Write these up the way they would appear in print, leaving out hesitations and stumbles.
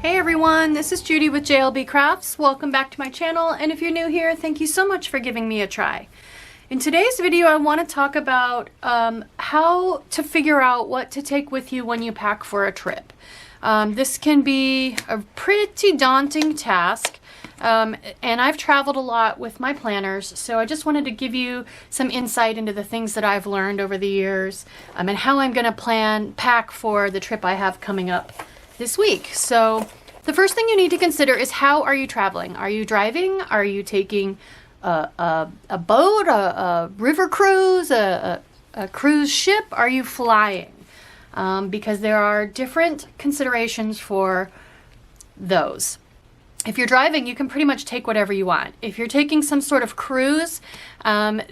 Hey everyone, this is Judi with JLBCrafts. Welcome back to my channel, and if you're new here, thank you so much for giving me a try. In today's video, I want to talk about how to figure out what to take with you when you pack for a trip. This can be a pretty daunting task, and I've traveled a lot with my planners, so I just wanted to give you some insight into the things that I've learned over the years and how I'm going to pack for the trip I have coming up this week. So the first thing you need to consider is, how are you traveling? Are you driving? Are you taking a boat, a river cruise, a cruise ship? Are you flying? Because there are different considerations for those. If you're driving, you can pretty much take whatever you want. If you're taking some sort of cruise, a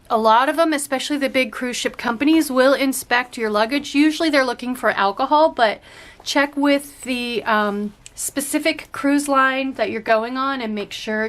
lot of them, especially the big cruise ship companies, will inspect your luggage. Usually they're looking for alcohol, but check with the specific cruise line that you're going on and make sure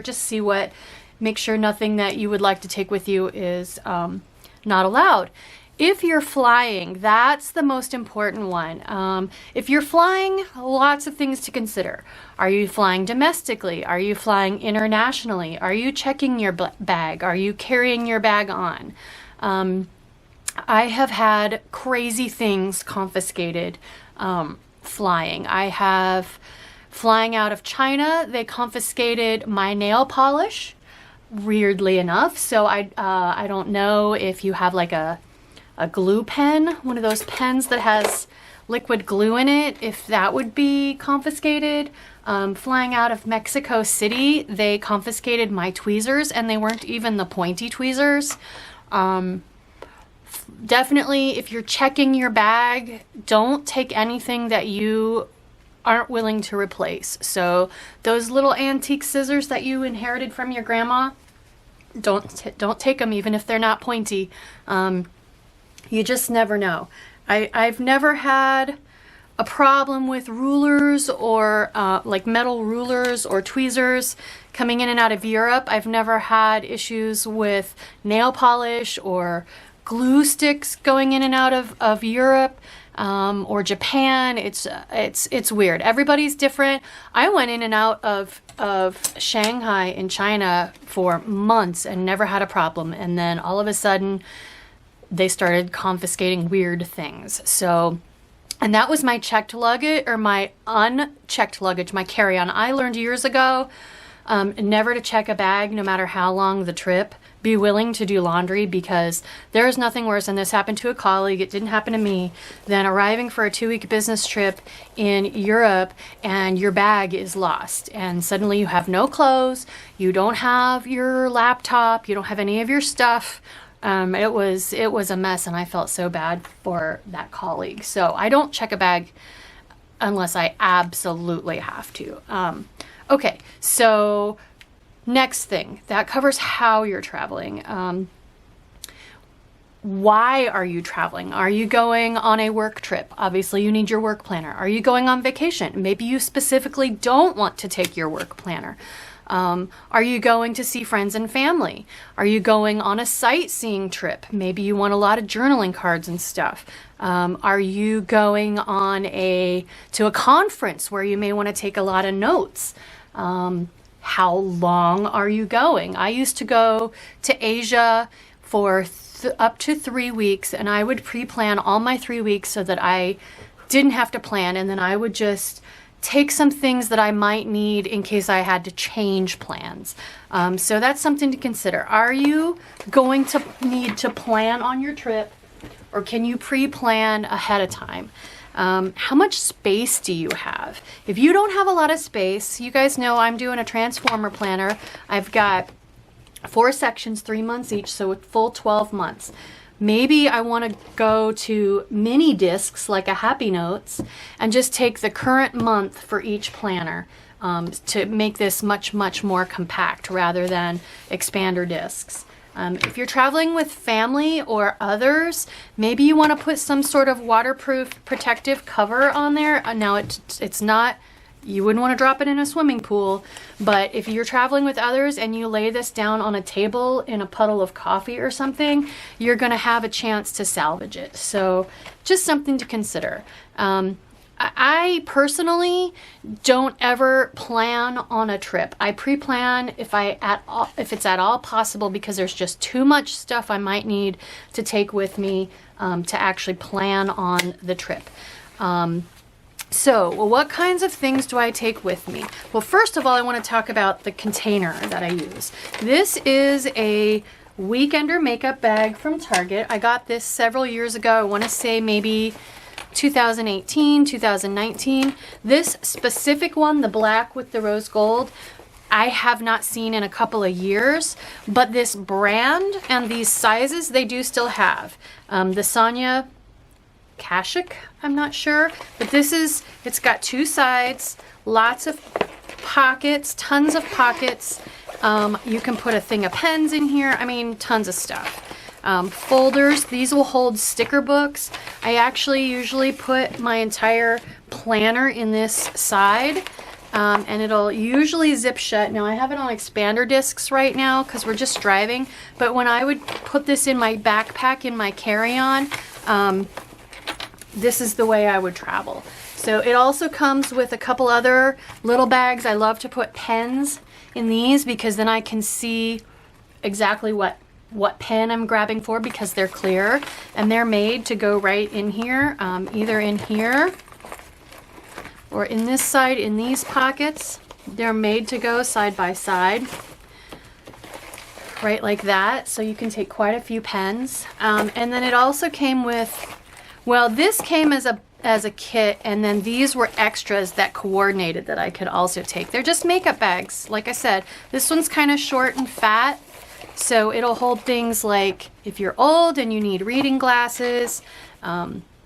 nothing that you would like to take with you is not allowed. If you're flying, that's the most important one. If you're flying, lots of things to consider. Are you flying domestically? Are you flying internationally? Are you checking your bag? Are you carrying your bag on? I have had crazy things confiscated flying. I have flying out of China. They confiscated my nail polish, weirdly enough. So I don't know if you have like a glue pen, one of those pens that has liquid glue in it, if that would be confiscated. Flying out of Mexico City, they confiscated my tweezers, and they weren't even the pointy tweezers. Definitely, if you're checking your bag, don't take anything that you aren't willing to replace. So those little antique scissors that you inherited from your grandma, don't take them, even if they're not pointy. You just never know. I've never had a problem with rulers or like metal rulers or tweezers coming in and out of Europe. I've never had issues with nail polish or glue sticks going in and out of Europe or Japan. It's weird. Everybody's different. I went in and out of Shanghai in China for months and never had a problem. And then all of a sudden, they started confiscating weird things. So, and that was my checked luggage, or my unchecked luggage, my carry-on. I learned years ago never to check a bag, no matter how long the trip. Be willing to do laundry, because there is nothing worse, and this happened to a colleague, it didn't happen to me, than arriving for a 2-week business trip in Europe and your bag is lost. And suddenly you have no clothes, you don't have your laptop, you don't have any of your stuff. It was a mess, and I felt so bad for that colleague. So I don't check a bag unless I absolutely have to. Okay, so next thing, that covers how you're traveling. Why are you traveling? Are you going on a work trip? Obviously, you need your work planner. Are you going on vacation? Maybe you specifically don't want to take your work planner. Are you going to see friends and family? Are you going on a sightseeing trip? Maybe you want a lot of journaling cards and stuff. Are you going on to a conference where you may want to take a lot of notes? How long are you going? I used to go to Asia for up to 3 weeks, and I would pre-plan all my 3 weeks so that I didn't have to plan, and then I would just take some things that I might need in case I had to change plans. So that's something to consider. Are you going to need to plan on your trip, or can you pre-plan ahead of time? How much space do you have? If you don't have a lot of space, you guys know I'm doing a transformer planner. I've got 4 sections, 3 months each, so a full 12 months. Maybe I want to go to mini discs like a Happy Notes and just take the current month for each planner to make this much, much more compact rather than expander discs. If you're traveling with family or others, maybe you want to put some sort of waterproof protective cover on there. Now it's not, you wouldn't want to drop it in a swimming pool, but if you're traveling with others and you lay this down on a table in a puddle of coffee or something, you're going to have a chance to salvage it. So just something to consider. I personally don't ever plan on a trip. I pre-plan if it's at all possible, because there's just too much stuff I might need to take with me to actually plan on the trip. So, what kinds of things do I take with me? Well, first of all, I want to talk about the container that I use. This is a Weekender makeup bag from Target. I got this several years ago. I want to say maybe 2018, 2019. This specific one, the black with the rose gold, I have not seen in a couple of years, but this brand and these sizes, they do still have. The Sonia Kashuk, I'm not sure, but it's got two sides, lots of pockets, tons of pockets. You can put a thing of pens in here. I mean, tons of stuff. Folders, these will hold sticker books. I actually usually put my entire planner in this side, and it'll usually zip shut. Now I have it on expander discs right now because we're just driving, but when I would put this in my backpack in my carry-on, this is the way I would travel. So it also comes with a couple other little bags. I love to put pens in these because then I can see exactly what pen I'm grabbing for, because they're clear and they're made to go right in here, either in here or in this side in these pockets. They're made to go side by side, right like that, so you can take quite a few pens. And then it also came with, well, this came as a kit, and then these were extras that coordinated that I could also take. They're just makeup bags. Like I said, this one's kind of short and fat, so it'll hold things like if you're old and you need reading glasses,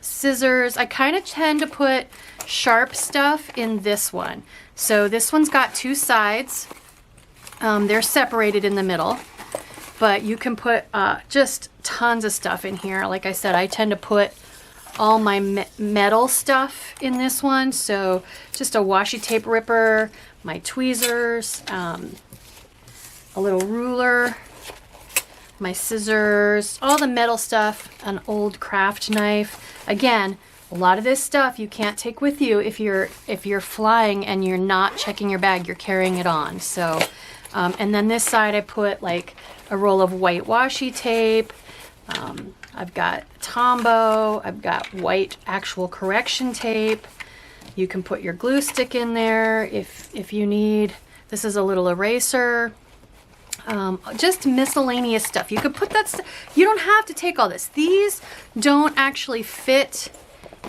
scissors. I kind of tend to put sharp stuff in this one. So this one's got two sides. They're separated in the middle, but you can put just tons of stuff in here. Like I said, I tend to put all my metal stuff in this one. So just a washi tape ripper, my tweezers, a little ruler, my scissors, all the metal stuff, an old craft knife. Again, a lot of this stuff you can't take with you if you're flying and you're not checking your bag, you're carrying it on. So, and then this side I put like a roll of white washi tape. I've got Tombow, I've got white actual correction tape. You can put your glue stick in there if you need. This is a little eraser. Just miscellaneous stuff. You could put that you don't have to take all this. These don't actually fit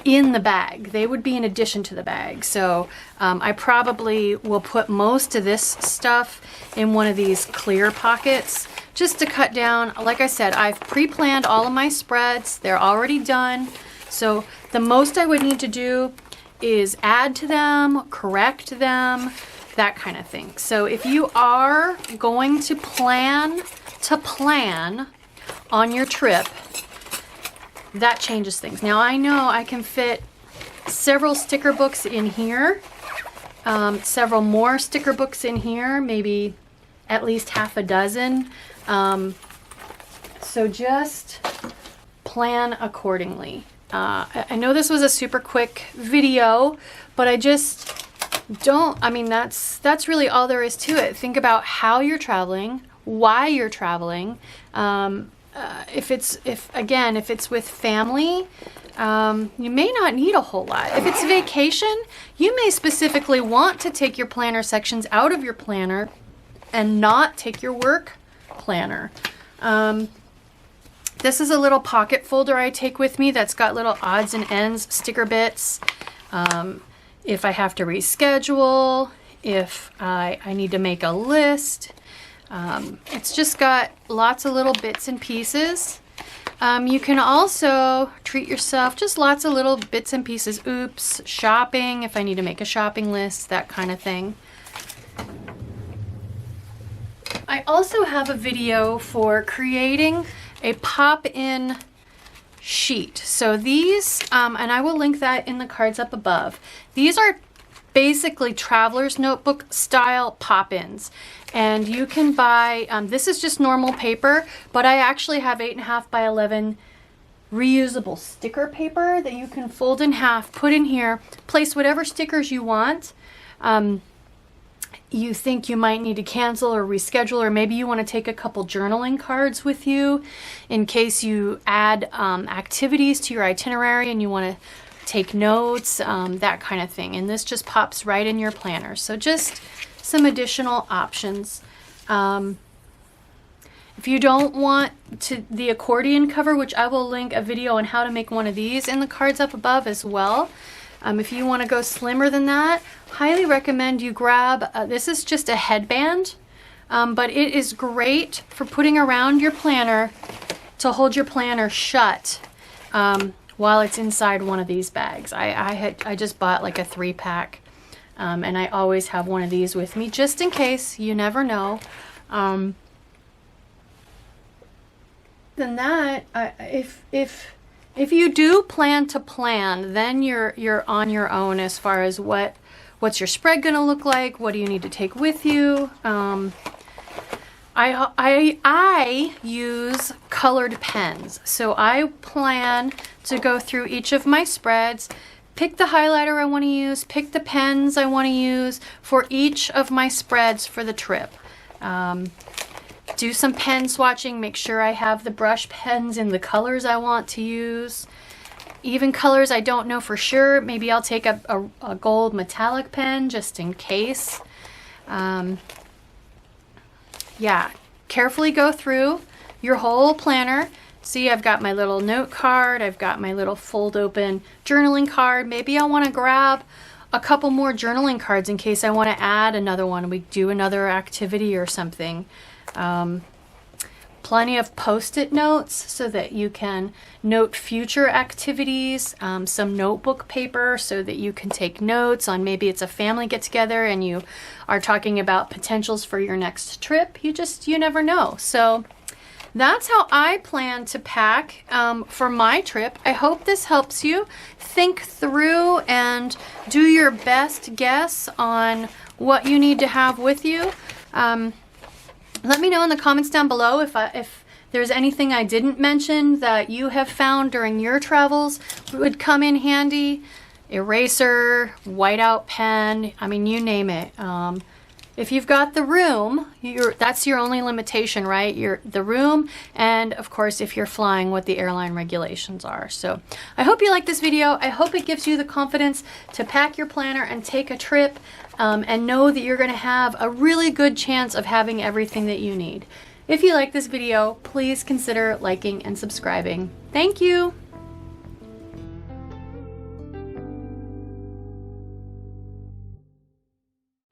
in the bag. They would be in addition to the bag. So I probably will put most of this stuff in one of these clear pockets just to cut down. Like I said, I've pre-planned all of my spreads. They're already done. So the most I would need to do is add to them, correct them, that kind of thing. So if you are going to plan on your trip, that changes things. Now I know I can fit several sticker books in here, several more sticker books in here, maybe at least half a dozen. So just plan accordingly. I know this was a super quick video, but I just I mean, that's really all there is to it. Think about how you're traveling, why you're traveling. If it's with family, you may not need a whole lot. If it's vacation, you may specifically want to take your planner sections out of your planner and not take your work planner. This is a little pocket folder I take with me that's got little odds and ends, sticker bits. If I have to reschedule, if I need to make a list. It's just got lots of little bits and pieces. You can also treat yourself, just lots of little bits and pieces. Oops, shopping, if I need to make a shopping list, that kind of thing. I also have a video for creating a pop-in sheet. So these, and I will link that in the cards up above. These are basically traveler's notebook style pop-ins. And you can buy, this is just normal paper, but I actually have 8.5 by 11 reusable sticker paper that you can fold in half, put in here, place whatever stickers you want. You think you might need to cancel or reschedule, or maybe you want to take a couple journaling cards with you in case you add activities to your itinerary and you want to take notes, that kind of thing. And this just pops right in your planner. So just some additional options. If you don't want the accordion cover, which I will link a video on how to make one of these in the cards up above as well. If you want to go slimmer than that, highly recommend you grab, this is just a headband, but it is great for putting around your planner to hold your planner shut while it's inside one of these bags. I just bought like a 3-pack, and I always have one of these with me just in case. You never know. Than that, if you do plan to plan, then you're on your own as far as what's your spread going to look like, what do you need to take with you. I use colored pens, so I plan to go through each of my spreads, pick the highlighter I want to use, pick the pens I want to use for each of my spreads for the trip. Do some pen swatching, make sure I have the brush pens in the colors I want to use. Even colors I don't know for sure, maybe I'll take a gold metallic pen just in case. Yeah, carefully go through your whole planner. See, I've got my little note card, I've got my little fold open journaling card. Maybe I want to grab a couple more journaling cards in case I want to add another one. We do another activity or something. Plenty of post-it notes so that you can note future activities, some notebook paper so that you can take notes on, maybe it's a family get-together and you are talking about potentials for your next trip. You never know. So that's how I plan to pack for my trip. I hope this helps you think through and do your best guess on what you need to have with you. Let me know in the comments down below if there's anything I didn't mention that you have found during your travels would come in handy. Eraser, whiteout pen, I mean, you name it. If you've got the room, that's your only limitation, right? The room, and of course, if you're flying, what the airline regulations are. So I hope you like this video. I hope it gives you the confidence to pack your planner and take a trip, and know that you're going to have a really good chance of having everything that you need. If you like this video, please consider liking and subscribing. Thank you.